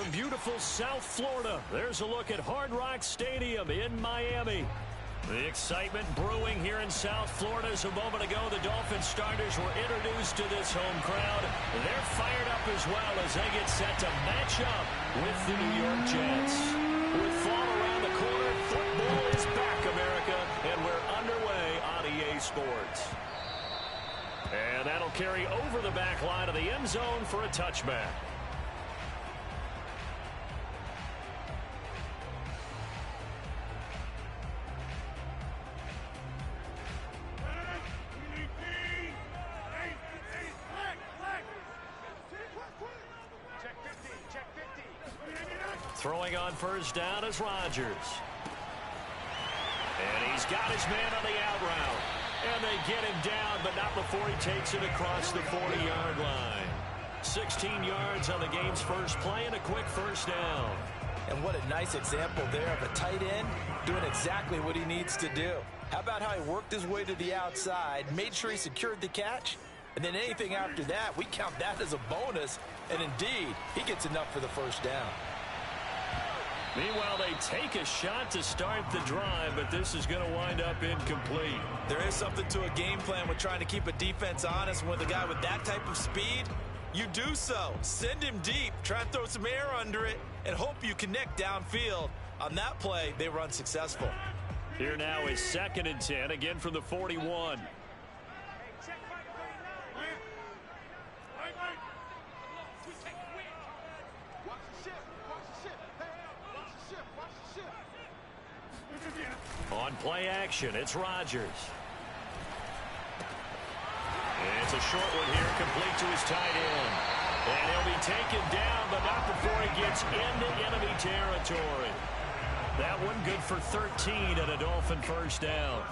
from beautiful South Florida, there's a look at Hard Rock Stadium in Miami. The excitement brewing here in South Florida. As a moment ago, the Dolphins starters were introduced to this home crowd. They're fired up as well as they get set to match up with the New York Jets. With fall around the corner, football is back, America, and we're underway on EA Sports. And that'll carry over the back line of the end zone for a touchback. Throwing on first down is Rodgers. And he's got his man on the out route. And they get him down, but not before he takes it across the 40-yard line. 16 yards on the game's first play and a quick first down. And what a nice example there of a tight end doing exactly what he needs to do. How about how he worked his way to the outside, made sure he secured the catch, and then anything after that, we count that as a bonus. And indeed, he gets enough for the first down. Meanwhile, they take a shot to start the drive, but this is going to wind up incomplete. There is something to a game plan with trying to keep a defense honest. With a guy with that type of speed, you do so. Send him deep, try and throw some air under it, and hope you connect downfield. On that play, they were unsuccessful. Here now is 2nd and 10, again from the 41. On play action, it's Rodgers. It's a short one here, complete to his tight end. And he'll be taken down, but not before he gets into enemy territory. That one good for 13 and a Dolphin first down.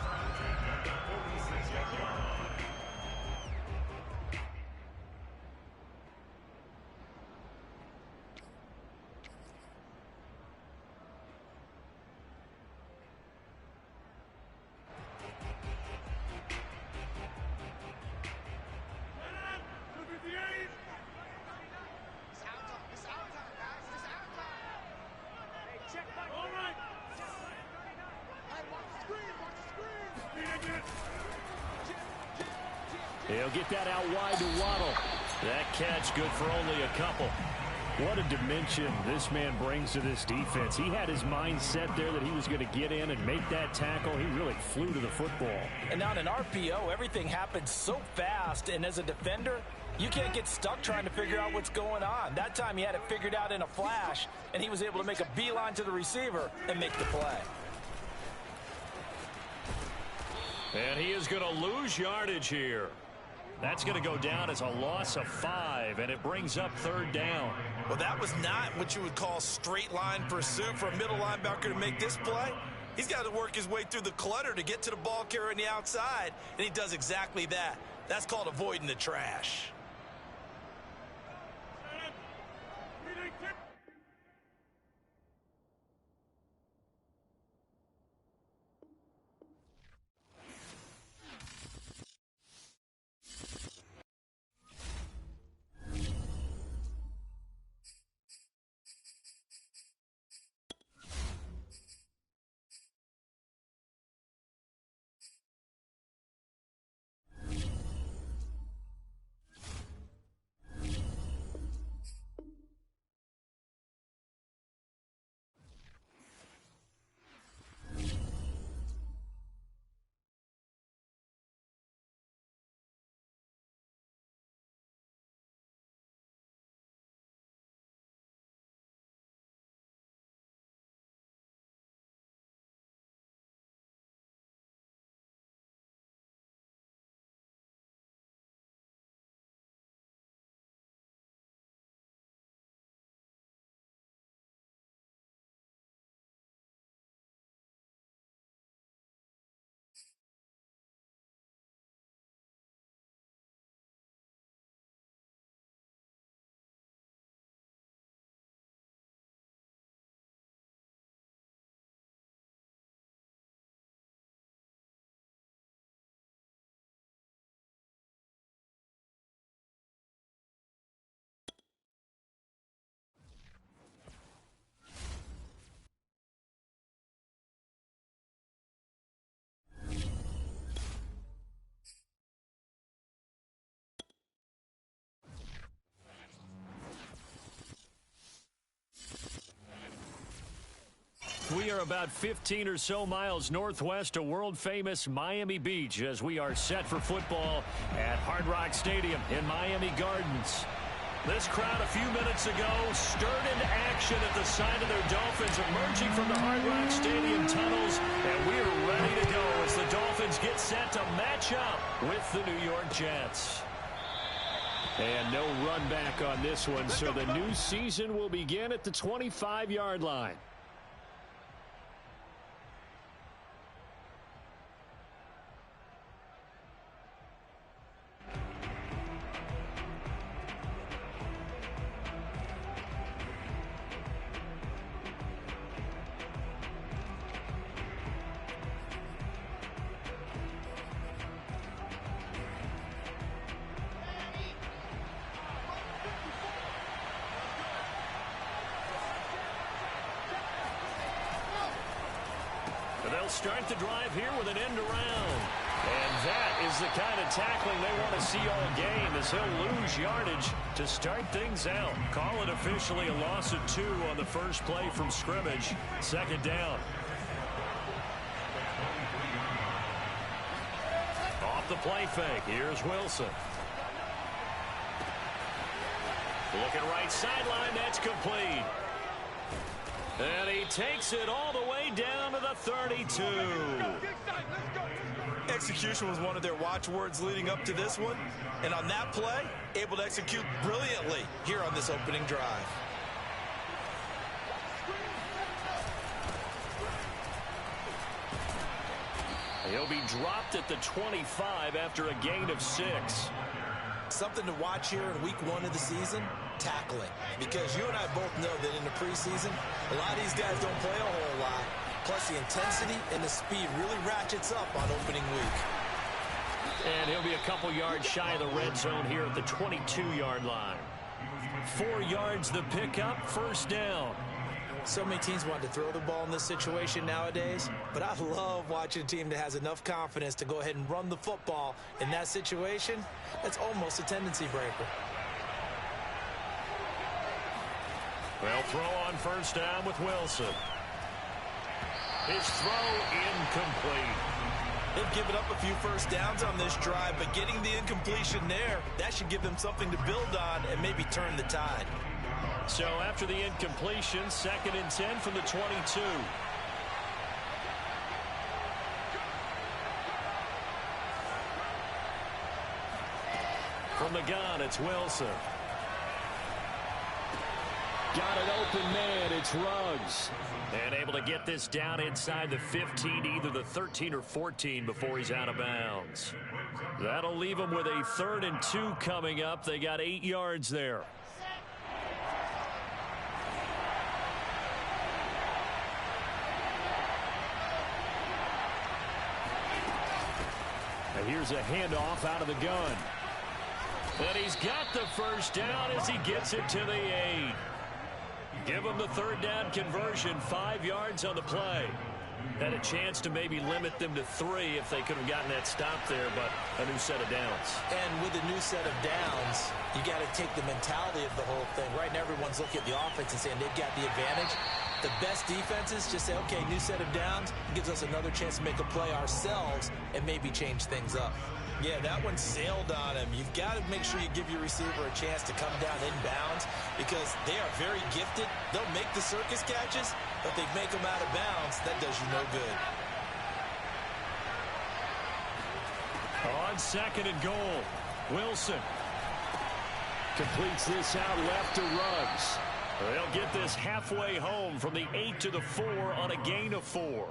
He'll get that out wide to Waddle. That catch good for only a couple. What a dimension this man brings to this defense. He had his mind set there that he was going to get in and make that tackle. He really flew to the football. And on an RPO, everything happens so fast. And as a defender, you can't get stuck trying to figure out what's going on. That time he had it figured out in a flash, and he was able to make a beeline to the receiver and make the play. And he is going to lose yardage here. That's going to go down as a loss of 5, and it brings up 3rd down. Well, that was not what you would call straight line pursuit for a middle linebacker to make this play. He's got to work his way through the clutter to get to the ball carrier on the outside, and he does exactly that. That's called avoiding the trash. about 15 or so miles northwest of world-famous Miami Beach as we are set for football at Hard Rock Stadium in Miami Gardens. This crowd a few minutes ago stirred into action at the side of their Dolphins emerging from the Hard Rock Stadium tunnels, and we're ready to go as the Dolphins get set to match up with the New York Jets. And no run back on this one, so the new season will begin at the 25-yard line. They'll start the drive here with an end around. And that is the kind of tackling they want to see all game as he'll lose yardage to start things out. Call it officially a loss of 2 on the first play from scrimmage. Second down. Off the play fake. Here's Wilson. Looking right sideline. That's complete. And he takes it all the way down to the 32. Execution was one of their watchwords leading up to this one. And on that play, able to execute brilliantly here on this opening drive. He'll be dropped at the 25 after a gain of 6. Something to watch here in week 1 of the season, tackling. Because you and I both know that in the preseason, a lot of these guys don't play a whole lot. Plus the intensity and the speed really ratchets up on opening week. And he'll be a couple yards shy of the red zone here at the 22-yard line. 4 yards the pickup, first down. So many teams want to throw the ball in this situation nowadays, but I love watching a team that has enough confidence to go ahead and run the football in that situation. That's almost a tendency breaker. They'll throw on first down with Wilson. His throw incomplete. They've given up a few first downs on this drive, but getting the incompletion there, that should give them something to build on and maybe turn the tide. So after the incompletion, 2nd and 10 from the 22. From the gun, it's Wilson. Got an open man, it's Ruggs. And able to get this down inside the 15, either the 13 or 14 before he's out of bounds. That'll leave him with a 3rd and 2 coming up. They got 8 yards there. And here's a handoff out of the gun. And he's got the first down as he gets it to the 8. Give him the 3rd down conversion, 5 yards on the play. Had a chance to maybe limit them to 3 if they could have gotten that stop there, but a new set of downs. And with a new set of downs, you got to take the mentality of the whole thing. Right now, everyone's looking at the offense and saying they've got the advantage. The best defenses just say, okay, new set of downs, gives us another chance to make a play ourselves and maybe change things up. Yeah, that one sailed on him. You've got to make sure you give your receiver a chance to come down inbounds because they are very gifted. They'll make the circus catches, but they make them out of bounds. That does you no good. On 2nd and goal, Wilson completes this out left to Ruggs. They'll get this halfway home from the 8 to the 4 on a gain of 4.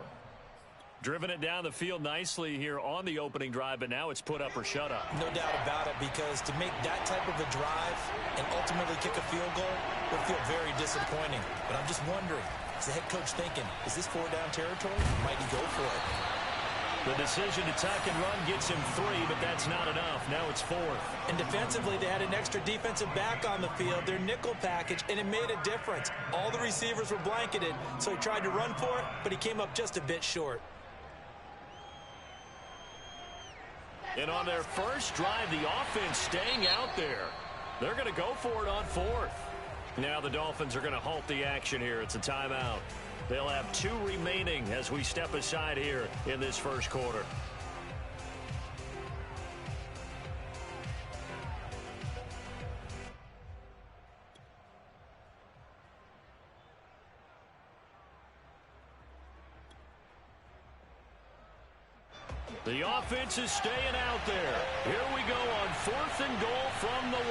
Driven it down the field nicely here on the opening drive, but now it's put up or shut up. No doubt about it, because to make that type of a drive and ultimately kick a field goal would feel very disappointing. But I'm just wondering, is the head coach thinking, is this 4-down territory? Might he go for it? The decision to tuck and run gets him 3, but that's not enough. Now it's 4th. And defensively, they had an extra defensive back on the field, their nickel package, and it made a difference. All the receivers were blanketed, so he tried to run for it, but he came up just a bit short. And on their first drive, the offense staying out there. They're going to go for it on 4th. Now the Dolphins are going to halt the action here. It's a timeout. They'll have 2 remaining as we step aside here in this first quarter. The offense is staying out there. Here we go on 4th and goal from the 1.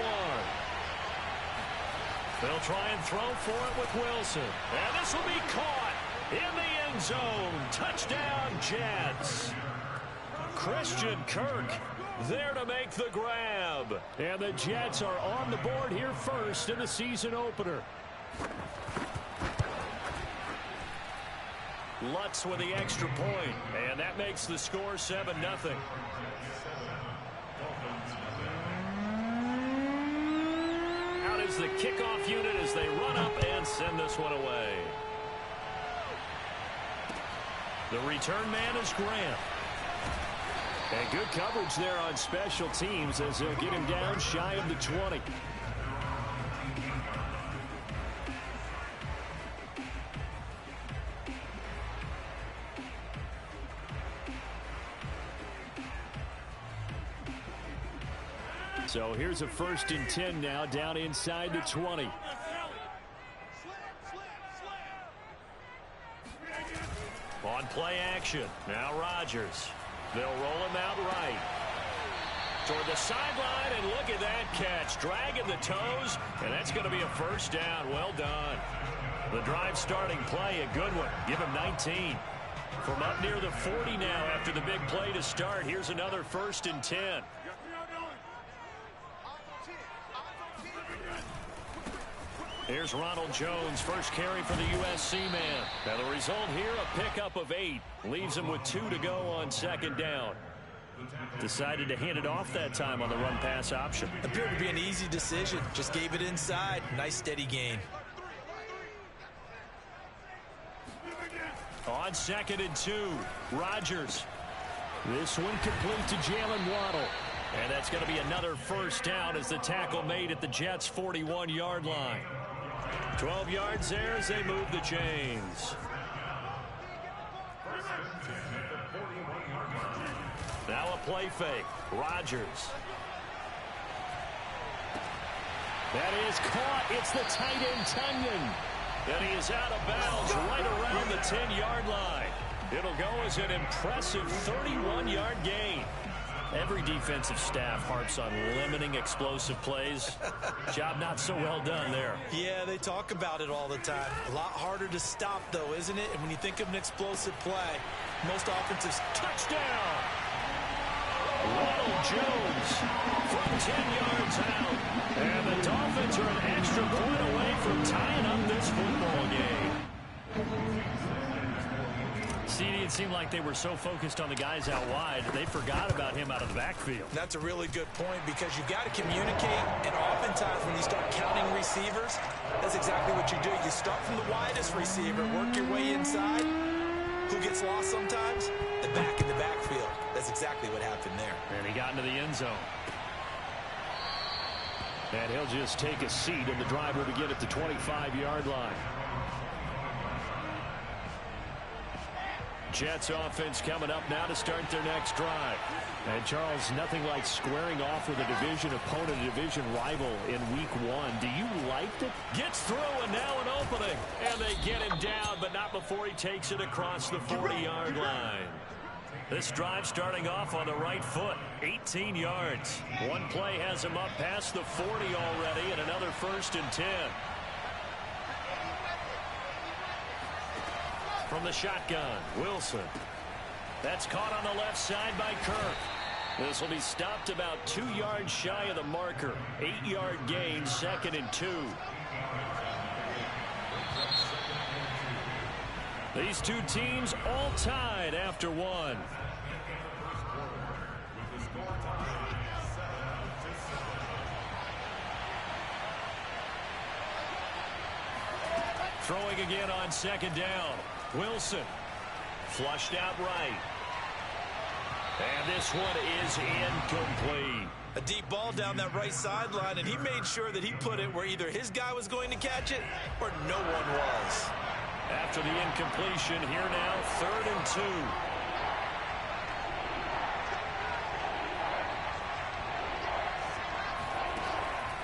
They'll try and throw for it with Wilson. And this will be caught in the end zone. Touchdown, Jets. Christian Kirk there to make the grab. And the Jets are on the board here first in the season opener. Lutz with the extra point, and that makes the score 7-0. Out is the kickoff unit as they run up and send this one away. The return man is Grant. And good coverage there on special teams as they'll get him down shy of the 20. So here's a 1st and 10 now down inside the 20. On play action. Now Rodgers. They'll roll him out right. Toward the sideline, and look at that catch. Dragging the toes, and that's going to be a 1st down. Well done. The drive starting play, a good one. Give him 19. From up near the 40 now after the big play to start. Here's another 1st and 10. Here's Ronald Jones, first carry for the USC man. Now the result here, a pickup of 8. Leaves him with 2 to go on 2nd down. Decided to hand it off that time on the run-pass option. Appeared to be an easy decision. Just gave it inside. Nice steady gain. On 2nd and 2, Rodgers. This one complete to Jalen Waddle. And that's going to be another 1st down as the tackle made at the Jets' 41-yard line. 12 yards there as they move the chains. Now a play fake. Rodgers. That is caught. It's the tight end, Tunyon. And he is out of bounds right around the 10-yard line. It'll go as an impressive 31-yard gain. Every defensive staff harps on limiting explosive plays. Job not so well done there. Yeah, they talk about it all the time. A lot harder to stop, though, isn't it? And when you think of an explosive play, most offensive... Touchdown! Ronald Jones from 10 yards out. And the Dolphins are an extra point away from tying up this football game. CD, it seemed like they were so focused on the guys out wide, they forgot about him out of the backfield. That's a really good point because you've got to communicate, and oftentimes when you start counting receivers, that's exactly what you do. You start from the widest receiver, work your way inside. Who gets lost sometimes? The back in the backfield. That's exactly what happened there. And he got into the end zone. And he'll just take a seat, and the drive will begin at the 25-yard line. Jets offense coming up now to start their next drive. And Charles, nothing like squaring off with a division opponent, a division rival in week 1. Do you like it? Gets through, and now an opening. And they get him down, but not before he takes it across the 40-yard line. This drive starting off on the right foot, 18 yards. One play has him up past the 40 already, and another 1st and 10. From the shotgun, Wilson. That's caught on the left side by Kirk. This will be stopped about 2 yards shy of the marker. 8-yard gain, 2nd and 2. These two teams all tied after 1. Throwing again on 2nd down. Wilson flushed out right. And this one is incomplete. A deep ball down that right sideline, and he made sure that he put it where either his guy was going to catch it or no one was. After the incompletion, here now, 3rd and 2.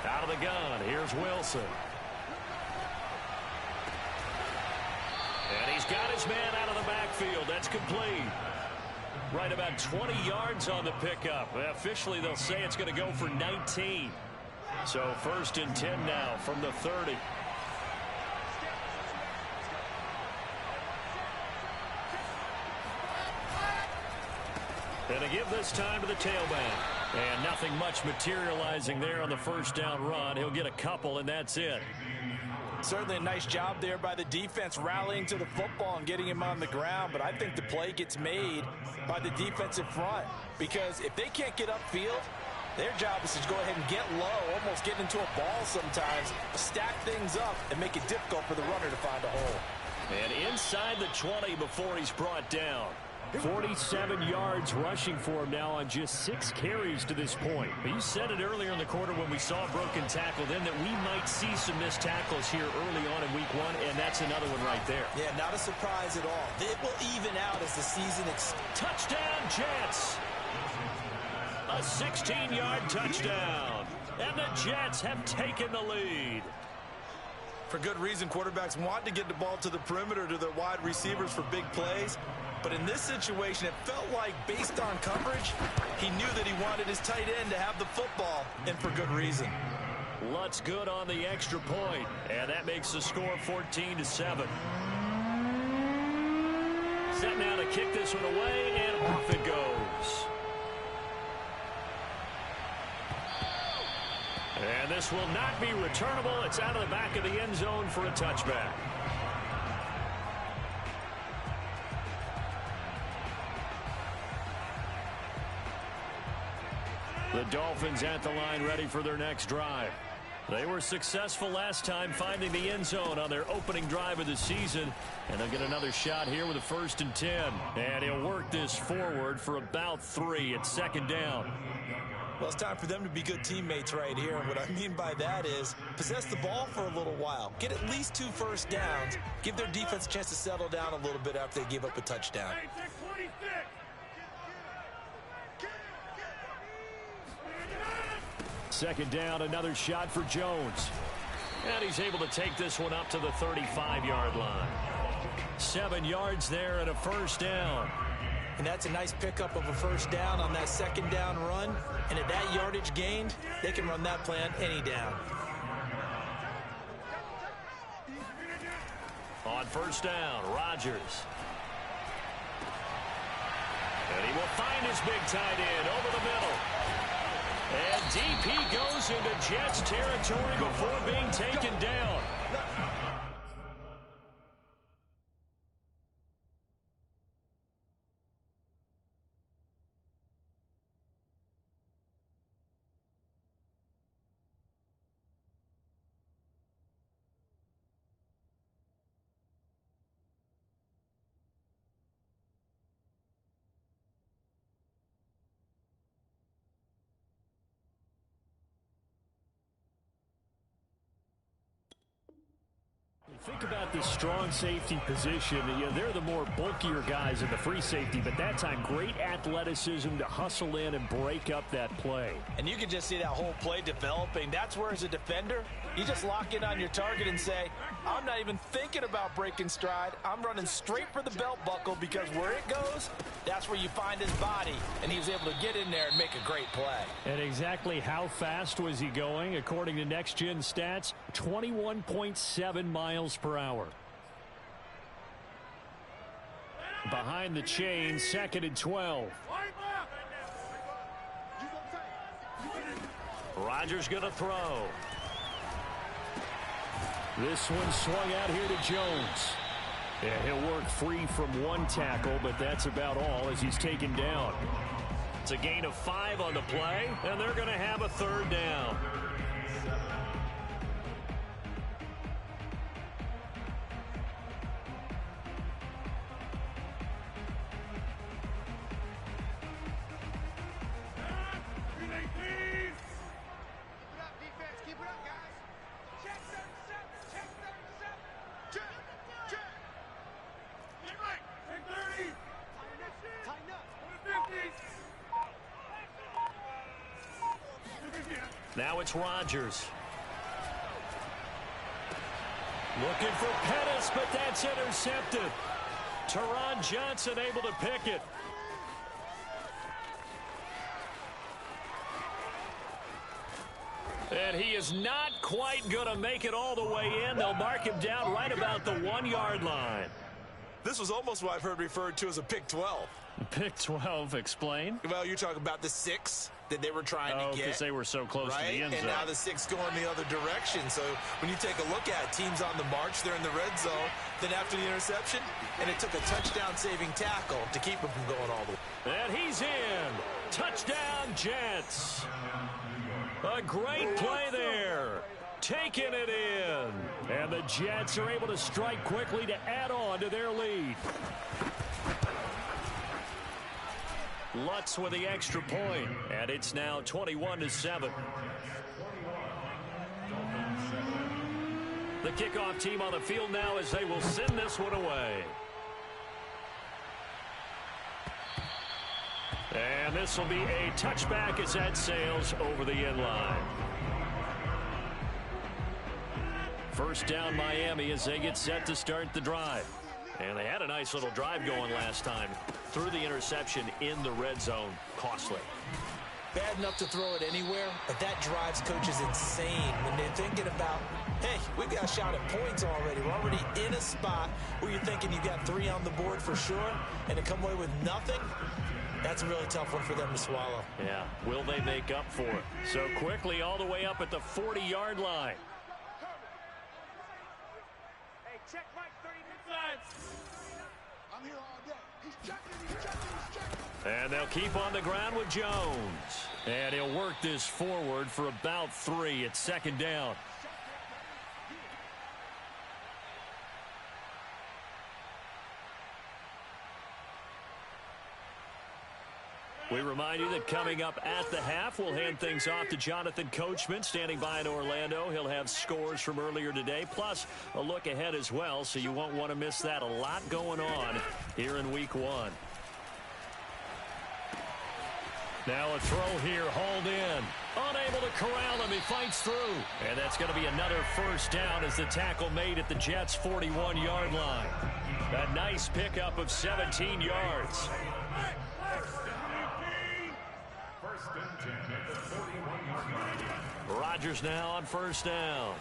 Out of the gun, here's Wilson. And he's got his man out of the backfield. That's complete. Right about 20 yards on the pickup. Officially, they'll say it's going to go for 19. So 1st and 10 now from the 30. And a give this time to the tailback. And nothing much materializing there on the 1st down run. He'll get a couple, and that's it. Certainly a nice job there by the defense rallying to the football and getting him on the ground. But I think the play gets made by the defensive front. Because if they can't get upfield, their job is to go ahead and get low, almost get into a ball sometimes, stack things up, and make it difficult for the runner to find a hole. And inside the 20 before he's brought down. 47 yards rushing for him now on just 6 carries to this point. But you said it earlier in the quarter when we saw a broken tackle then that we might see some missed tackles here early on in week 1, and that's another one right there. Yeah, not a surprise at all. It will even out as the season Touchdown, Jets! A 16-yard touchdown. And the Jets have taken the lead. For good reason, quarterbacks want to get the ball to the perimeter to their wide receivers for big plays. But in this situation, it felt like, based on coverage, he knew that he wanted his tight end to have the football, and for good reason. Lutz good on the extra point, and that makes the score 14-7. Set now to kick this one away, and off it goes. And this will not be returnable. It's out of the back of the end zone for a touchback. The Dolphins at the line ready for their next drive. They were successful last time finding the end zone on their opening drive of the season. And they'll get another shot here with a 1st and 10. And he'll work this forward for about 3 at 2nd down. Well, it's time for them to be good teammates right here. And what I mean by that is possess the ball for a little while. Get at least 2 first downs. Give their defense a chance to settle down a little bit after they give up a touchdown. 2nd down, another shot for Jones. And he's able to take this one up to the 35-yard line. 7 yards there and a 1st down. And that's a nice pickup of a 1st down on that 2nd down run. And at that yardage gained, they can run that play on any down. On 1st down, Rodgers. And he will find his big tight end over the middle. And DP goes into Jets territory before being taken down. Think about the strong safety position. You know, they're the more bulkier guys in the free safety, but that time great athleticism to hustle in and break up that play. And you can just see that whole play developing. That's where, as a defender, you just lock in on your target and say, I'm not even thinking about breaking stride. I'm running straight for the belt buckle, because where it goes, that's where you find his body. And he was able to get in there and make a great play. And exactly how fast was he going? According to Next Gen Stats, 21.7 miles per hour. Behind the chain, 2nd and 12. Rodgers going to throw. This one swung out here to Jones. Yeah, he'll work free from one tackle, but that's about all as he's taken down. It's a gain of 5 on the play, and they're going to have a 3rd down. Now it's Rodgers. Looking for Pettis, but that's intercepted. Teron Johnson able to pick it. And he is not quite going to make it all the way in. They'll mark him down right about the 1-yard line. This was almost what I've heard referred to as a pick 12. Pick 12, explain. Well, you're talking about the 6 that they were trying to get. Because they were so close to the end zone. And now the 6 going the other direction. So when you take a look at it, teams on the march, they're in the red zone. Then after the interception, and it took a touchdown-saving tackle to keep him from going all the way. And he's in. Touchdown, Jets. A great play there. Taking it in. And the Jets are able to strike quickly to add on to their lead. Lutz with the extra point, and it's now 21-7. The kickoff team on the field now as they will send this one away. And this will be a touchback as that sails over the end line. First down Miami as they get set to start the drive. And they had a nice little drive going last time. Through the interception in the red zone. Costly. Bad enough to throw it anywhere, but that drives coaches insane when they're thinking about, hey, we've got a shot at points already. We're already in a spot where you're thinking you've got 3 on the board for sure, and to come away with nothing, that's a really tough one for them to swallow. Yeah, will they make up for it? So quickly all the way up at the 40-yard line. Hey, check Mike 30 I'm here all day. He's checking. And they'll keep on the ground with Jones. And he'll work this forward for about 3. It's second down. We remind you that coming up at the half, we'll hand things off to Jonathan Coachman, standing by in Orlando. He'll have scores from earlier today, plus a look ahead as well, so you won't want to miss that. A lot going on here in Week 1. Now a throw here, hauled in. Unable to corral him, he fights through. And that's going to be another first down as the tackle made at the Jets' 41-yard line. A nice pickup of 17 yards. Rodgers now on first down.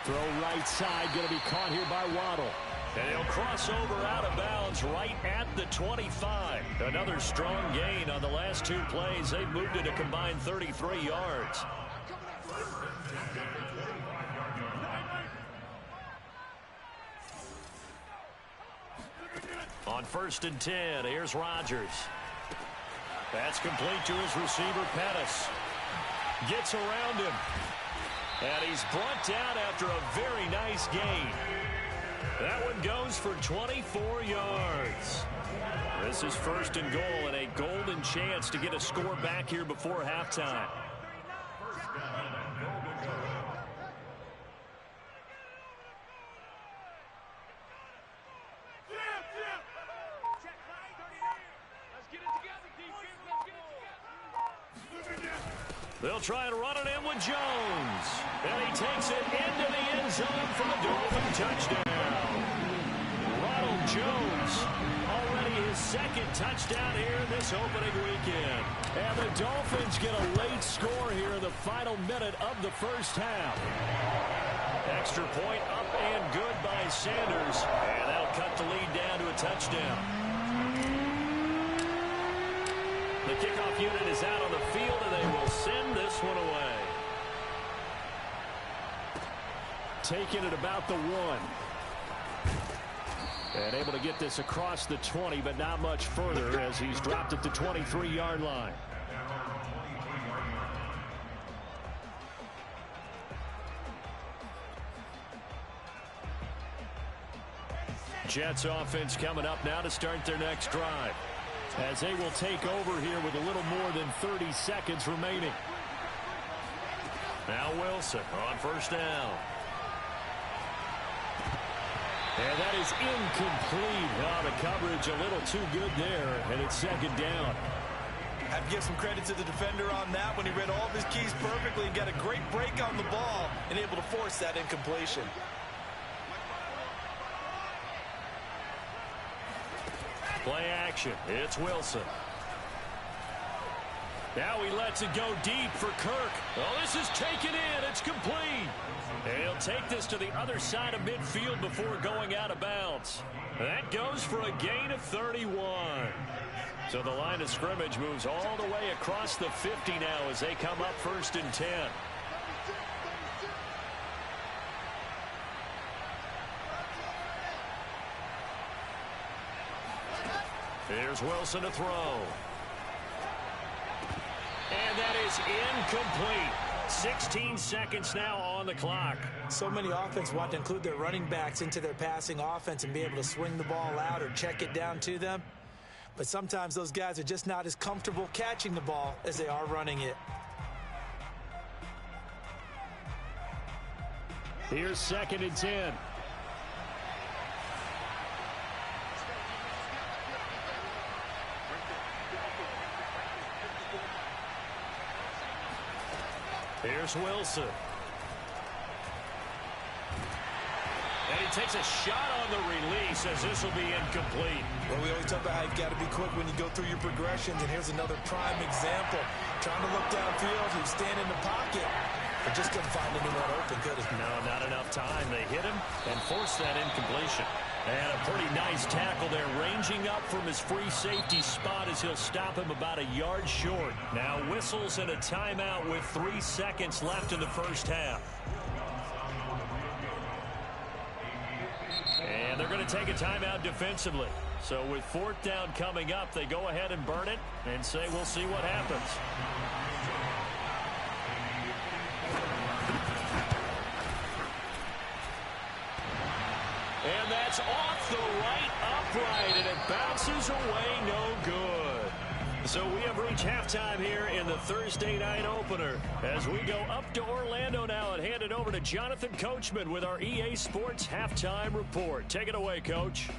Throw right side, going to be caught here by Waddle. And he'll cross over out of bounds right at the 25. Another strong gain on the last 2 plays. They've moved it a combined 33 yards. On first and 10, here's Rodgers. That's complete to his receiver, Pettis. Gets around him. And he's brought down after a very nice gain. That one goes for 24 yards. This is first and goal and a golden chance to get a score back here before halftime. They'll try and run it in with Jones. And he takes it into the end zone for the Dolphin touchdown. Ronald Jones, already his 2nd touchdown here in this opening weekend. And the Dolphins get a late score here in the final minute of the first half. Extra point up and good by Sanders. And that'll cut the lead down to a touchdown. The kickoff unit is out on the field, and they will send this one away. Taking it about the 1. And able to get this across the 20, but not much further as he's dropped at the 23-yard line. Jets offense coming up now to start their next drive, as they will take over here with a little more than 30 seconds remaining. Now Wilson on first down. And that is incomplete. Oh, the coverage a little too good there, and it's second down. How have to give some credit to the defender on that when he read all of his keys perfectly and got a great break on the ball and able to force that incompletion. Play action. It's Wilson. Now he lets it go deep for Kirk. Oh, this is taken in. It's complete. And he'll take this to the other side of midfield before going out of bounds. That goes for a gain of 31. So the line of scrimmage moves all the way across the 50 now as they come up 1st and 10. Here's Wilson to throw. And that is incomplete. 16 seconds now on the clock. So many offenses want to include their running backs into their passing offense and be able to swing the ball out or check it down to them. But sometimes those guys are just not as comfortable catching the ball as they are running it. Here's 2nd and 10. Here's Wilson. And he takes a shot on the release as this will be incomplete. Well, we always talk about how you've got to be quick when you go through your progressions, and here's another prime example. Trying to look downfield, he was standing in the pocket, but just couldn't find anyone open, could he? No, not enough time. They hit him and forced that incompletion. And a pretty nice tackle there, ranging up from his free safety spot as he'll stop him about a yard short. Now whistles and a timeout with 3 seconds left in the first half. And they're going to take a timeout defensively. So with 4th down coming up, they go ahead and burn it and say we'll see what happens. And that's off the right upright, and it bounces away no good. So we have reached halftime here in the Thursday night opener. As we go up to Orlando now and hand it over to Jonathan Coachman with our EA Sports Halftime Report. Take it away, Coach.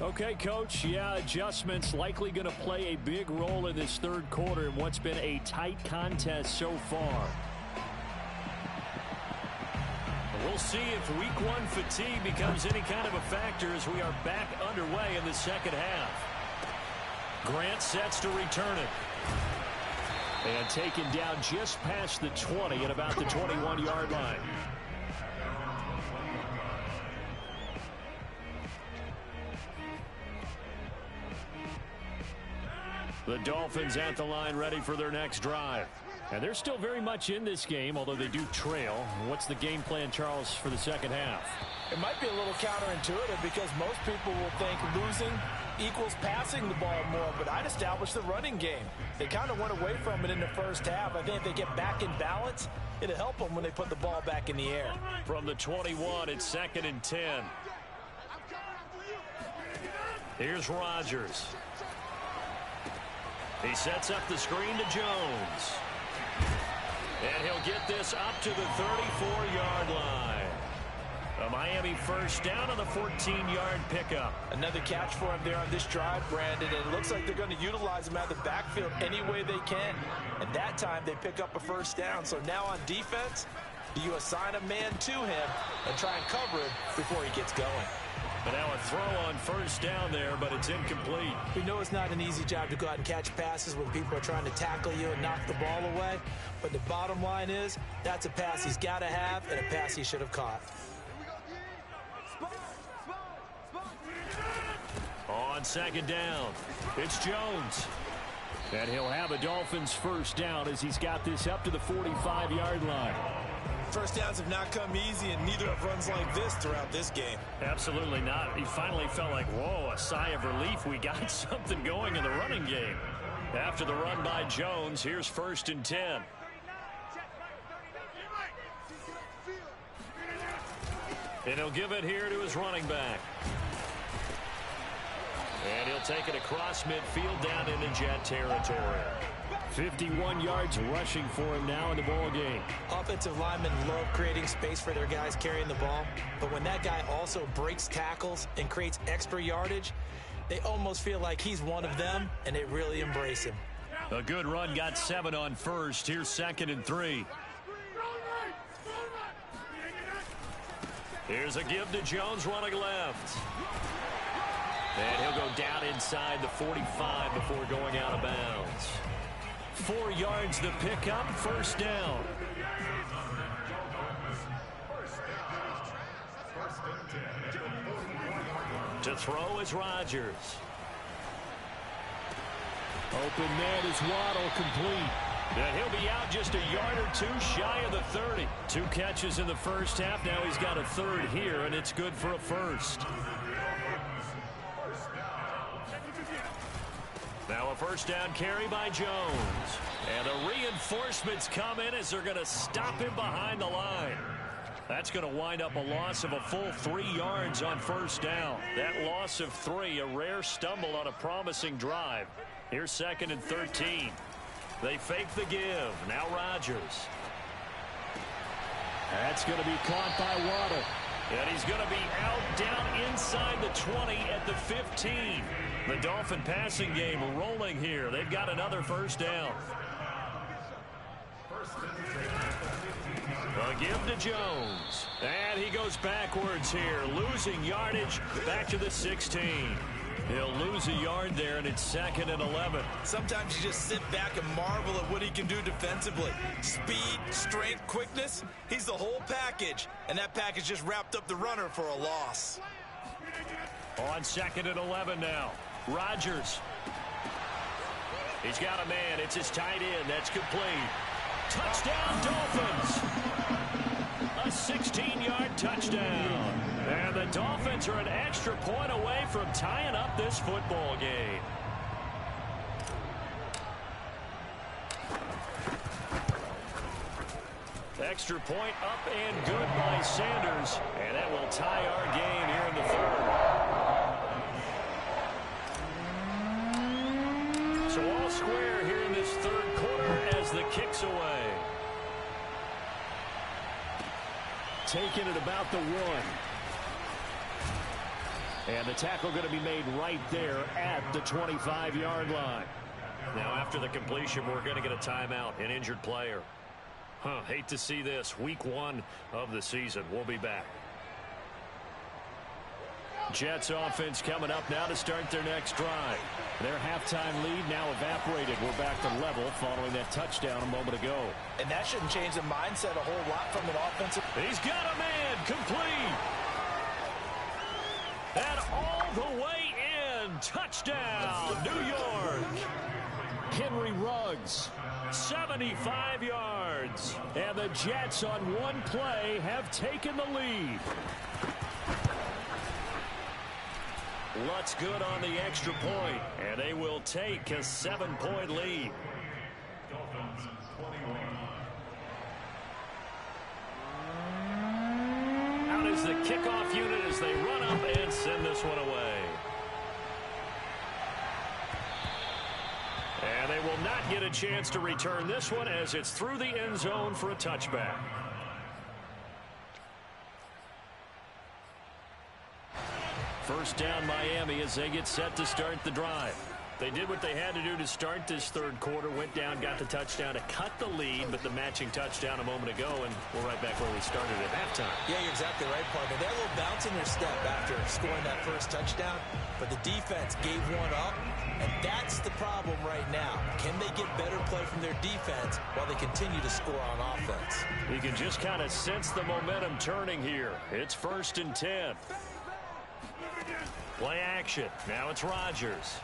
Okay, Coach, yeah, adjustments likely going to play a big role in this 3rd quarter in what's been a tight contest so far. We'll see if week 1 fatigue becomes any kind of a factor as we are back underway in the 2nd half. Grant sets to return it. And taken down just past the 20 at about the 21-yard line. The Dolphins at the line ready for their next drive. And they're still very much in this game, although they do trail. What's the game plan, Charles, for the 2nd half? It might be a little counterintuitive because most people will think losing equals passing the ball more, but I'd establish the running game. They kind of went away from it in the first half. I think if they get back in balance, it'll help them when they put the ball back in the air. From the 21, it's 2nd and 10. Here's Rodgers. He sets up the screen to Jones. And he'll get this up to the 34-yard line. A Miami first down on the 14-yard pickup. Another catch for him there on this drive, Brandon, and it looks like they're going to utilize him out of the backfield any way they can. And that time they pick up a first down. So now on defense, you assign a man to him and try and cover him before he gets going. But now a throw on first down there, but it's incomplete. We know it's not an easy job to go out and catch passes when people are trying to tackle you and knock the ball away. But the bottom line is, that's a pass he's got to have and a pass he should have caught. On 2nd down, it's Jones. And he'll have a Dolphins first down as he's got this up to the 45-yard line. First downs have not come easy, and neither have runs like this throughout this game. Absolutely not. He finally felt like, whoa, a sigh of relief. We got something going in the running game. After the run by Jones, here's 1st and 10. And he'll give it here to his running back. And he'll take it across midfield down into jet territory. 51 yards rushing for him now in the ball game. Offensive linemen love creating space for their guys carrying the ball, but when that guy also breaks tackles and creates extra yardage, they almost feel like he's one of them, and they really embrace him. A good run, got 7 on first. Here's 2nd and 3. Here's a give to Jones running left. And he'll go down inside the 45 before going out of bounds. 4 yards the pickup, first down. To throw is Rodgers. Open man is Waddle, complete. And he'll be out just a yard or two shy of the 30. 2 catches in the first half. Now he's got a third here, and it's good for a first. Now a first down carry by Jones. And the reinforcements come in as they're going to stop him behind the line. That's going to wind up a loss of a full 3 yards on first down. That loss of 3, a rare stumble on a promising drive. Here's 2nd and 13. They fake the give. Now Rodgers. That's going to be caught by Waddle. And he's going to be out down inside the 20 at the 15. The Dolphin passing game rolling here. They've got another first down. A give to Jones. And he goes backwards here, losing yardage back to the 16. He'll lose a yard there, and it's 2nd and 11. Sometimes you just sit back and marvel at what he can do defensively. Speed, strength, quickness, he's the whole package. And that package just wrapped up the runner for a loss. On 2nd and 11 now. Rodgers. He's got a man. It's his tight end. That's complete. Touchdown, Dolphins. A 16-yard touchdown. And the Dolphins are an extra point away from tying up this football game. Extra point up and good by Sanders. And that will tie our game here in the third. So all square here in this third quarter as the kick's away. Taking it about the 1. And the tackle going to be made right there at the 25-yard line. Now after the completion, we're going to get a timeout, an injured player. Hate to see this. Week 1 of the season. We'll be back. Jets offense coming up now to start their next drive. Their halftime lead now evaporated. We're back to level following that touchdown a moment ago. And that shouldn't change the mindset a whole lot from an offensive. He's got a man, complete. And all the way in. Touchdown, New York. Henry Ruggs, 75 yards. And the Jets on one play have taken the lead. Lutz good on the extra point, and they will take a 7-point lead. Out is the kickoff unit as they run up and send this one away. And they will not get a chance to return this one as it's through the end zone for a touchback. First down Miami as they get set to start the drive. They did what they had to do to start this third quarter, went down, got the touchdown to cut the lead, but the matching touchdown a moment ago, and we're right back where we started at halftime. Yeah, you're exactly right, partner. They had a little bounce in their step after scoring that first touchdown, but the defense gave one up, and that's the problem right now. Can they get better play from their defense while they continue to score on offense? You can just kind of sense the momentum turning here. It's 1st and 10. Play action. Now it's Rodgers.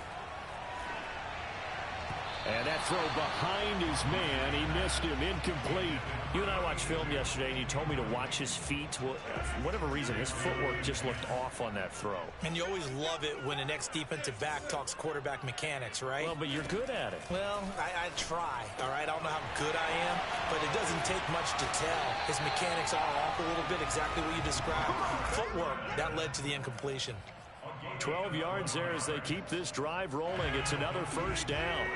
And that throw behind his man. He missed him. Incomplete. You and I watched film yesterday, and you told me to watch his feet. Well, for whatever reason, his footwork just looked off on that throw. And you always love it when an ex-defensive back talks quarterback mechanics, right? Well, but you're good at it. Well, I try, all right? I don't know how good I am, but it doesn't take much to tell. His mechanics are off a little bit, exactly what you described. Footwork, that led to the incompletion. 12 yards there as they keep this drive rolling. It's another first down.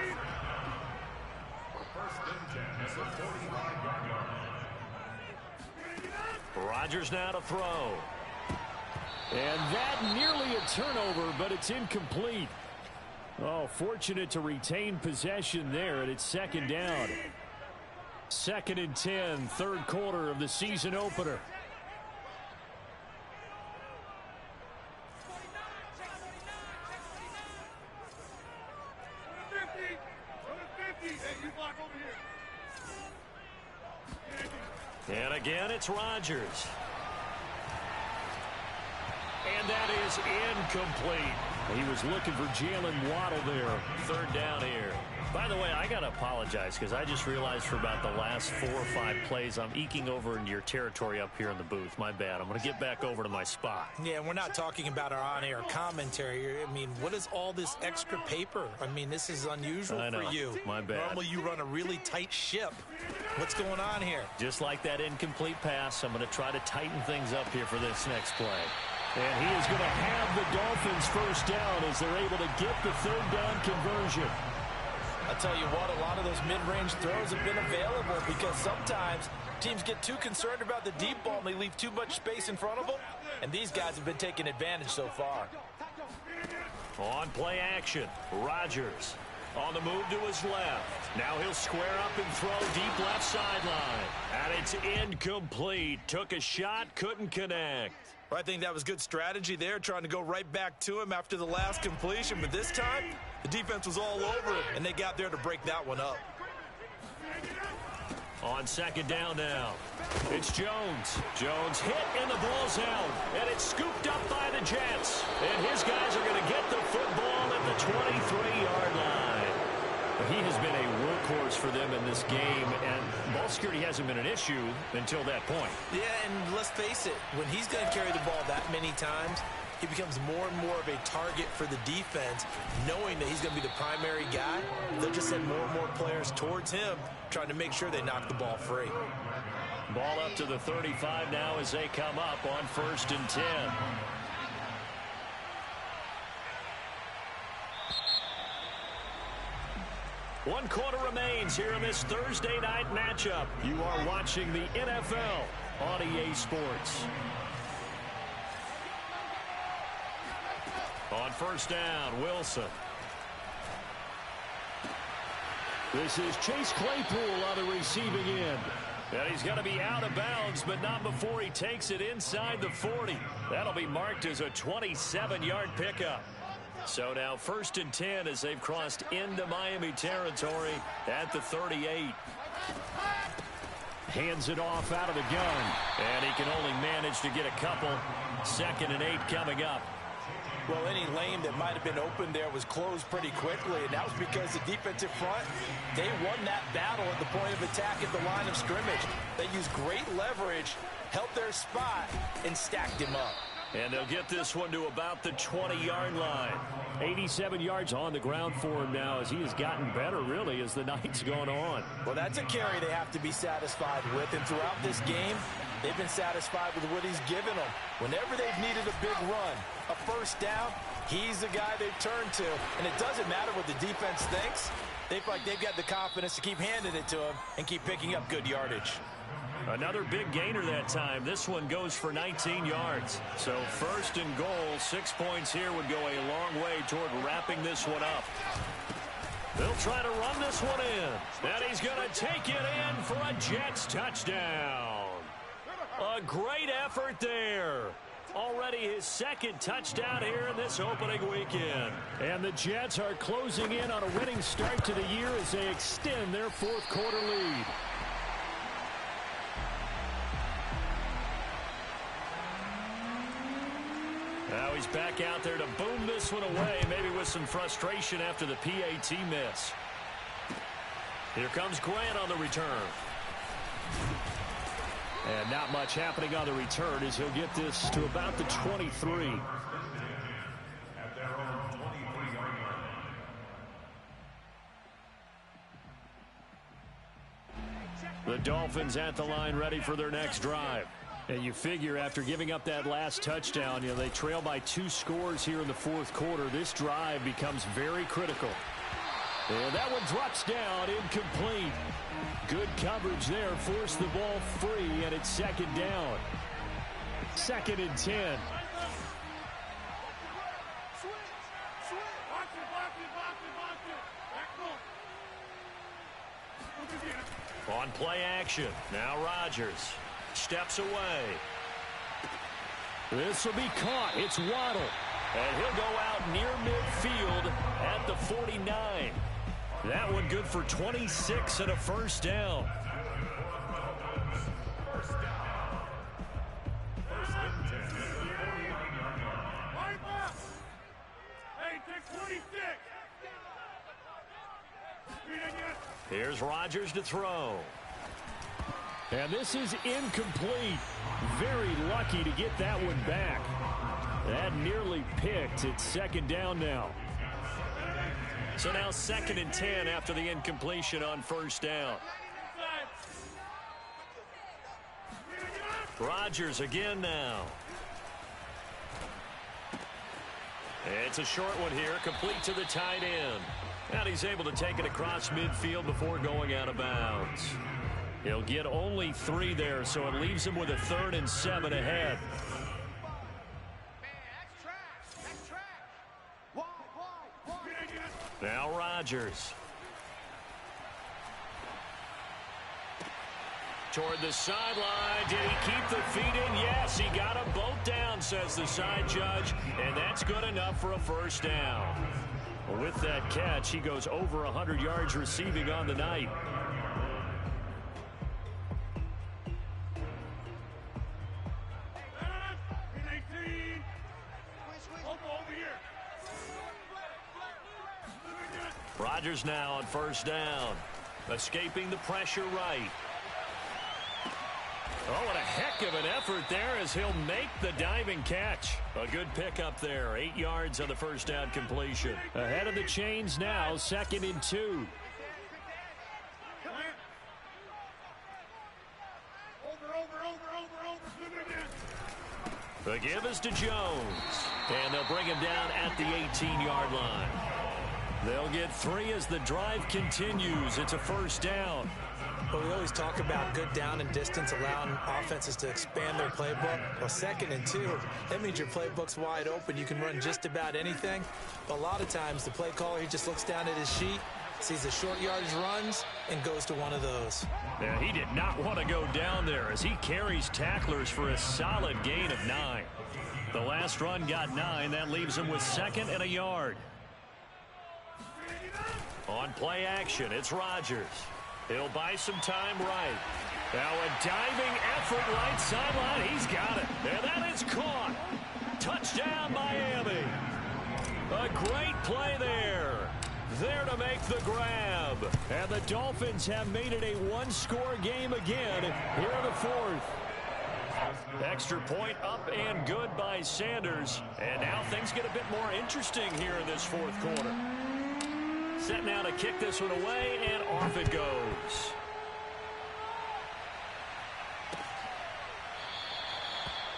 Rodgers now to throw. And that nearly a turnover, but it's incomplete. Oh, fortunate to retain possession there, and it's second down. 2nd and 10, third quarter of the season opener. And again, it's Rodgers. And that is incomplete. He was looking for Jalen Waddle there. Third down here. By the way, I got to apologize because I just realized for about the last 4 or 5 plays, I'm eking over into your territory up here in the booth. My bad. I'm going to get back over to my spot. Yeah, we're not talking about our on-air commentary. I mean, what is all this extra paper? I mean, this is unusual for you. My bad. Normally you run a really tight ship. What's going on here? Just like that incomplete pass, I'm going to try to tighten things up here for this next play. And he is going to have the Dolphins first down as they're able to get the third down conversion. I'll tell you what, a lot of those mid-range throws have been available because sometimes teams get too concerned about the deep ball and they leave too much space in front of them. And these guys have been taking advantage so far. On play action, Rodgers on the move to his left. Now he'll square up and throw deep left sideline. And it's incomplete. Took a shot, couldn't connect. I think that was good strategy there, trying to go right back to him after the last completion. But this time, the defense was all over him, and they got there to break that one up. On second down now, it's Jones. Jones hit, and the ball's out. And it's scooped up by the Jets. And his guys are going to get the football at the 23-yard line. He has been a workhorse for them in this game, and ball security hasn't been an issue until that point. Yeah, and let's face it, when he's going to carry the ball that many times, he becomes more and more of a target for the defense, knowing that he's going to be the primary guy. They'll just send more and more players towards him, trying to make sure they knock the ball free. Ball up to the 35 now as they come up on 1st and 10. One quarter remains here in this Thursday night matchup. You are watching the NFL on EA Sports. On first down, Wilson. This is Chase Claypool on the receiving end. And he's going to be out of bounds, but not before he takes it inside the 40. That'll be marked as a 27-yard pickup. So now 1st and 10 as they've crossed into Miami territory at the 38. Hands it off out of the gun. And he can only manage to get a couple. 2nd and 8 coming up. Well, any lane that might have been open there was closed pretty quickly, and that was because the defensive front, they won that battle at the point of attack at the line of scrimmage. They used great leverage, held their spot, and stacked him up. And they'll get this one to about the 20-yard line. 87 yards on the ground for him now as he has gotten better, really, as the night's gone on. Well, that's a carry they have to be satisfied with. And throughout this game, they've been satisfied with what he's given them. Whenever they've needed a big run, a first down, he's the guy they've turned to. And it doesn't matter what the defense thinks. They feel like they've got the confidence to keep handing it to him and keep picking up good yardage. Another big gainer that time. This one goes for 19 yards. So 1st and goal, 6 points here would go a long way toward wrapping this one up. They'll try to run this one in. And he's going to take it in for a Jets touchdown. A great effort there. Already his 2nd touchdown here in this opening weekend. And the Jets are closing in on a winning start to the year as they extend their 4th quarter lead. Now he's back out there to boom this one away, maybe with some frustration after the PAT miss. Here comes Grant on the return. And not much happening on the return as he'll get this to about the 23. The Dolphins at the line ready for their next drive. And you figure after giving up that last touchdown, they trail by 2 scores here in the 4th quarter. This drive becomes very critical. And that one drops down, incomplete. Good coverage there, forced the ball free, and it's second down. 2nd and 10. On play action, now Rodgers steps away. This will be caught. It's Waddle. And he'll go out near midfield at the 49. That one good for 26 and a first down. Here's Rodgers to throw. And this is incomplete. Very lucky to get that one back. That nearly picked. It's second down now. So now 2nd and 10 after the incompletion on first down. Rodgers again now. It's a short one here, complete to the tight end. And he's able to take it across midfield before going out of bounds. He'll get only 3 there, so it leaves him with a 3rd and 7 ahead. Now Rodgers. Toward the sideline. Did he keep the feet in? Yes, he got them both down, says the side judge. And that's good enough for a first down. With that catch, he goes over 100 yards receiving on the night. Rodgers now on first down. Escaping the pressure right. Oh, what a heck of an effort there as he'll make the diving catch. A good pickup there. 8 yards on the first down completion. Ahead of the chains now, 2nd and 2. The give is to Jones. And they'll bring him down at the 18-yard line. They'll get 3 as the drive continues. It's a first down. Well, we always talk about good down and distance, allowing offenses to expand their playbook. Well, 2nd and 2, that means your playbook's wide open. You can run just about anything. But a lot of times, the play caller, he just looks down at his sheet, sees the short yardage runs, and goes to one of those. Yeah, he did not want to go down there as he carries tacklers for a solid gain of 9. The last run got 9. That leaves him with 2nd and a yard. On play action, it's Rodgers. He'll buy some time right. Now a diving effort right sideline. He's got it. And that is caught. Touchdown, Miami. A great play there. There to make the grab. And the Dolphins have made it a one-score game again here in the 4th. Extra point up and good by Sanders. And now things get a bit more interesting here in this 4th quarter. Set now to kick this one away, and off it goes.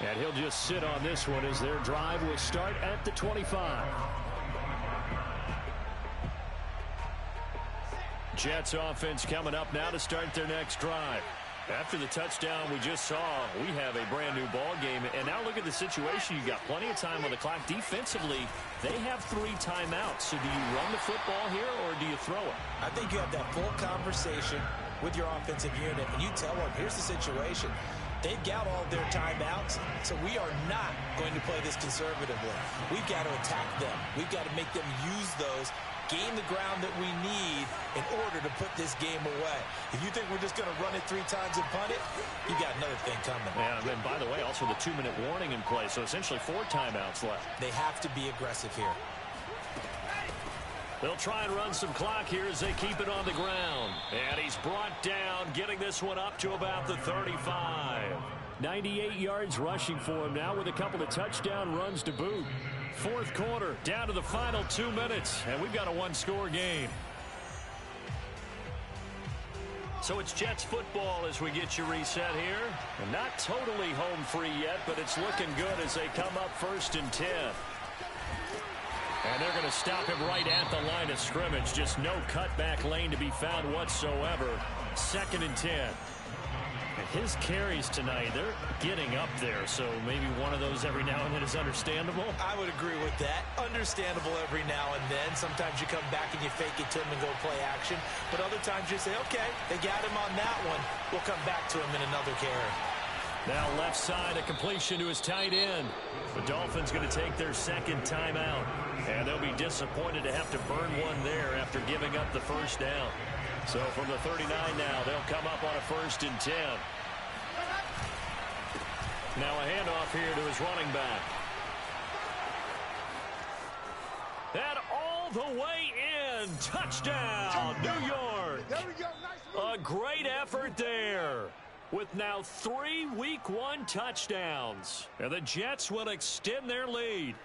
And he'll just sit on this one as their drive will start at the 25. Jets offense coming up now to start their next drive. After the touchdown we just saw, we have a brand new ball game. And now look at the situation. You got plenty of time on the clock. Defensively, they have 3 timeouts. So do you run the football here or do you throw it? I think you have that full conversation with your offensive unit, and you tell them, here's the situation. They've got all of their timeouts, so we are not going to play this conservatively. We've got to attack them. We've got to make them use those, gain the ground that we need in order to put this game away. If you think we're just going to run it 3 times and punt it, you got another thing coming. Yeah, and then, by the way, also the 2-minute warning in play, so essentially 4 timeouts left. They have to be aggressive here. They'll try and run some clock here as they keep it on the ground. And he's brought down, getting this one up to about the 35. 98 yards rushing for him now with a couple of touchdown runs to boot. 4th quarter, down to the final 2 minutes, and we've got a one-score game. So it's Jets football as we get you reset here. And not totally home free yet, but it's looking good as they come up 1st and 10. And they're going to stop him right at the line of scrimmage. Just no cutback lane to be found whatsoever. 2nd and 10. And his carries tonight, they're getting up there. So maybe one of those every now and then is understandable. I would agree with that. Understandable every now and then. Sometimes you come back and you fake it to him and go play action. But other times you say, okay, they got him on that one. We'll come back to him in another carry. Now left side, a completion to his tight end. The Dolphins going to take their 2nd timeout. And they'll be disappointed to have to burn one there after giving up the first down. So from the 39 now, they'll come up on a 1st and 10. Now a handoff here to his running back. And all the way in. Touchdown, New York. There we go. Nice A great effort there. With now 3 Week 1 touchdowns. And the Jets will extend their lead.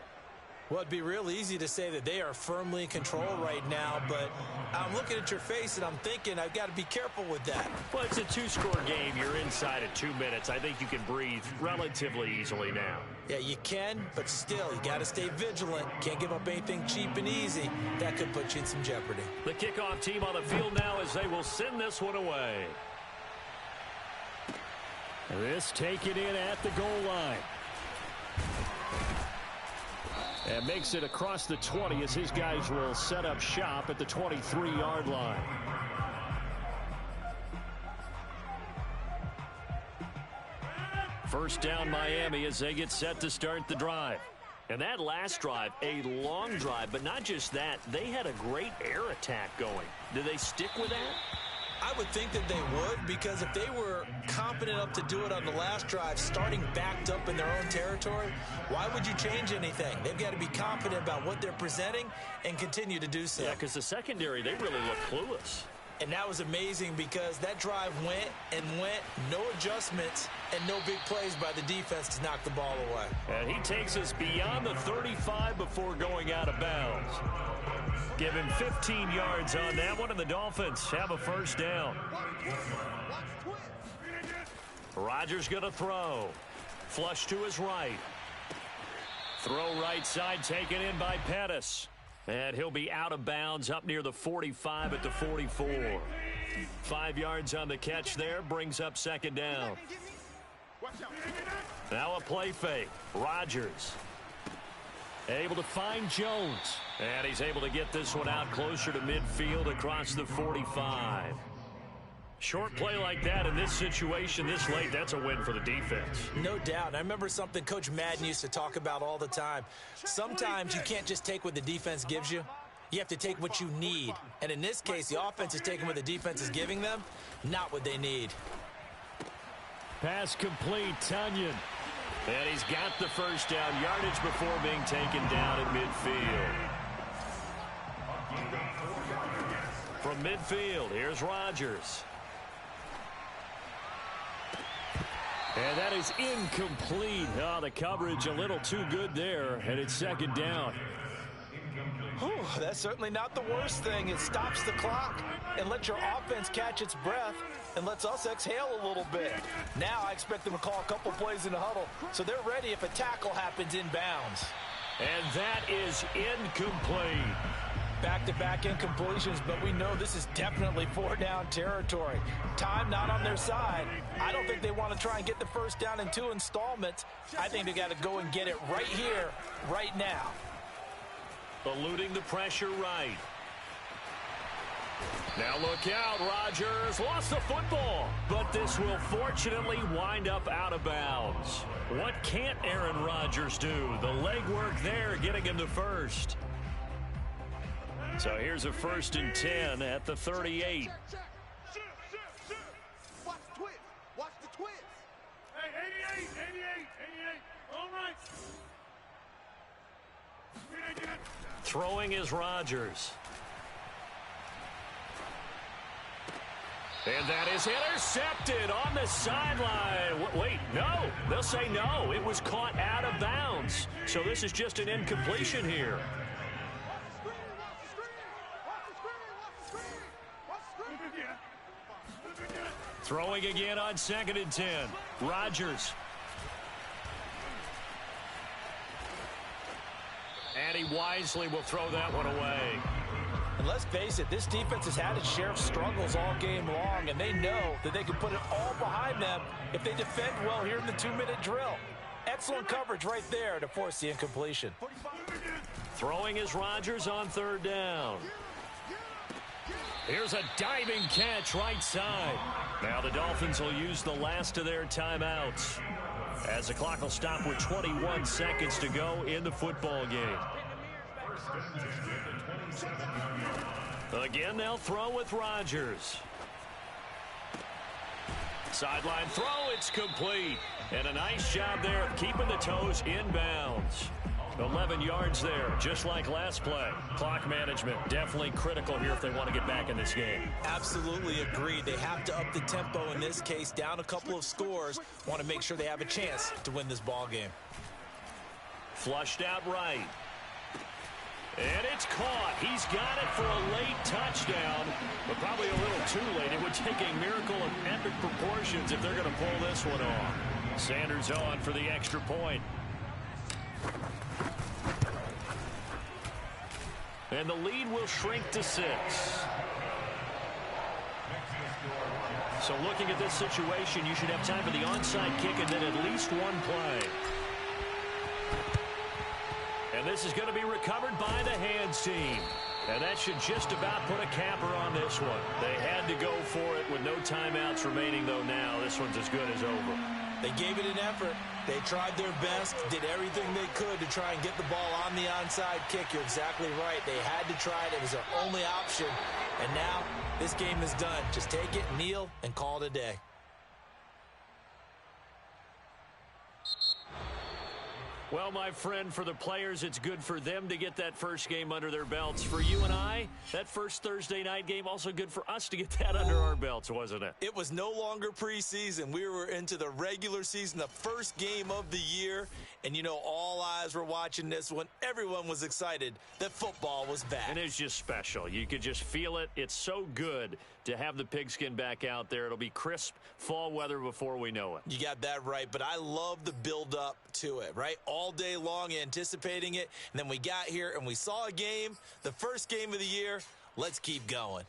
Well, it'd be real easy to say that they are firmly in control right now, but I'm looking at your face and I'm thinking I've got to be careful with that. Well, it's a 2-score game. You're inside at 2 minutes. I think you can breathe relatively easily now. Yeah, you can, but still, you got to stay vigilant. Can't give up anything cheap and easy. That could put you in some jeopardy. The kickoff team on the field now as they will send this one away. This taken in at the goal line. And makes it across the 20 as his guys will set up shop at the 23-yard line. First down Miami as they get set to start the drive. And that last drive, a long drive, but not just that, they had a great air attack going. Do they stick with that? I would think that they would, because if they were confident enough to do it on the last drive, starting backed up in their own territory, why would you change anything? They've got to be confident about what they're presenting and continue to do so. Yeah, because the secondary, they really look clueless. And that was amazing because that drive went and went, no adjustments, and no big plays by the defense to knock the ball away. And he takes us beyond the 35 before going out of bounds. Give him 15 yards on that one, and the Dolphins have a first down. Rodgers going to throw. Flush to his right. Throw right side taken in by Pettis. And he'll be out of bounds up near the 45 at the 44. 5 yards on the catch there, brings up second down. Now a play fake. Rodgers able to find Jones. And he's able to get this one out closer to midfield across the 45. Short play like that in this situation this late, that's a win for the defense. No doubt. I remember something Coach Madden used to talk about all the time. Sometimes you can't just take what the defense gives you. You have to take what you need. And in this case, the offense is taking what the defense is giving them, not what they need. Pass complete, Tunyon. And he's got the first down, yardage before being taken down at midfield. From midfield, here's Rodgers. And that is incomplete. Oh, the coverage a little too good there, and it's second down. Whew, that's certainly not the worst thing. It stops the clock and lets your offense catch its breath and lets us exhale a little bit. Now I expect them to call a couple plays in the huddle, so they're ready if a tackle happens inbounds. And that is incomplete. Back-to-back incompletions, but we know this is definitely 4-down territory. Time not on their side. I don't think they want to try and get the first down in 2 installments. I think they got to go and get it right here, right now. Eluding the pressure right. Now look out, Rodgers lost the football, but this will fortunately wind up out of bounds. What can't Aaron Rodgers do? The legwork there getting him to first. So here's a 1st and 10 at the 38. Check. Watch the twist. Watch the twist. Hey, 88. All right. Throwing is Rodgers. And that is intercepted on the sideline. Wait, no. They'll say no. It was caught out of bounds. So this is just an incompletion here. Throwing again on 2nd and 10. Rodgers. And he wisely will throw that one away. And let's face it, this defense has had its share of struggles all game long, and they know that they can put it all behind them if they defend well here in the 2-minute drill. Excellent coverage right there to force the incompletion. Throwing is Rodgers on third down. Here's a diving catch right side. Now the Dolphins will use the last of their timeouts, as the clock will stop with 21 seconds to go in the football game. Again, they'll throw with Rodgers. Sideline throw, it's complete. And a nice job there of keeping the toes inbounds. 11 yards there, just like last play. Clock management definitely critical here if they want to get back in this game. Absolutely agreed. They have to up the tempo in this case, down a couple of scores. Want to make sure they have a chance to win this ball game. Flushed out right. And it's caught. He's got it for a late touchdown, but probably a little too late. It would take a miracle of epic proportions if they're going to pull this one off. Sanders on for the extra point. And the lead will shrink to 6. So looking at this situation, you should have time for the onside kick and then at least one play. And this is going to be recovered by the hands team. And that should just about put a capper on this one. They had to go for it with no timeouts remaining, though now this one's as good as over. They gave it an effort. They tried their best, did everything they could to try and get the ball on the onside kick. You're exactly right. They had to try it. It was their only option. And now this game is done. Just take it, kneel, and call it a day. Well, my friend, for the players, it's good for them to get that first game under their belts. For you and I, that first Thursday night game, also good for us to get that under our belts, wasn't it? It was no longer preseason. We were into the regular season, the first game of the year. And, you know, all eyes were watching this one. Everyone was excited that football was back. And it's just special. You could just feel it. It's so good to have the pigskin back out there. It'll be crisp fall weather before we know it. You got that right, but I love the build-up to it, right? All day long anticipating it, and then we got here and we saw a game, the first game of the year. Let's keep going.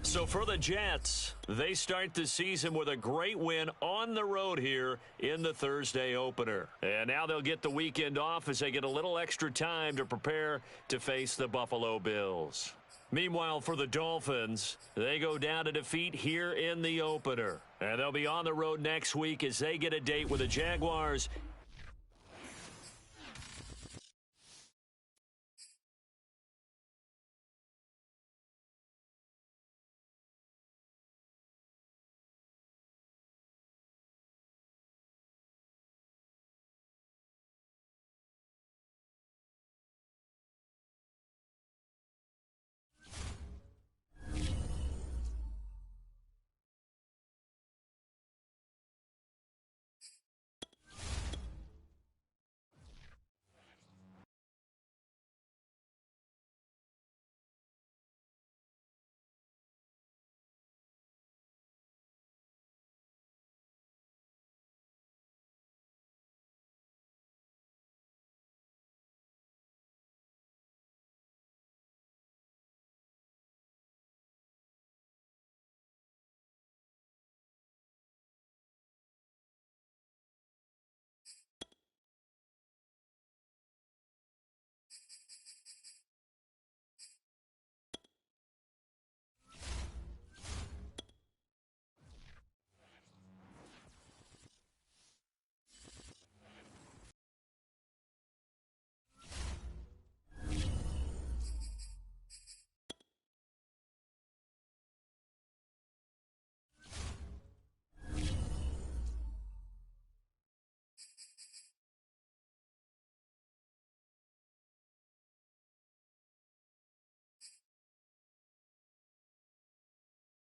So for the Jets, they start the season with a great win on the road here in the Thursday opener. And now they'll get the weekend off as they get a little extra time to prepare to face the Buffalo Bills. Meanwhile, for the Dolphins, they go down to defeat here in the opener. And they'll be on the road next week as they get a date with the Jaguars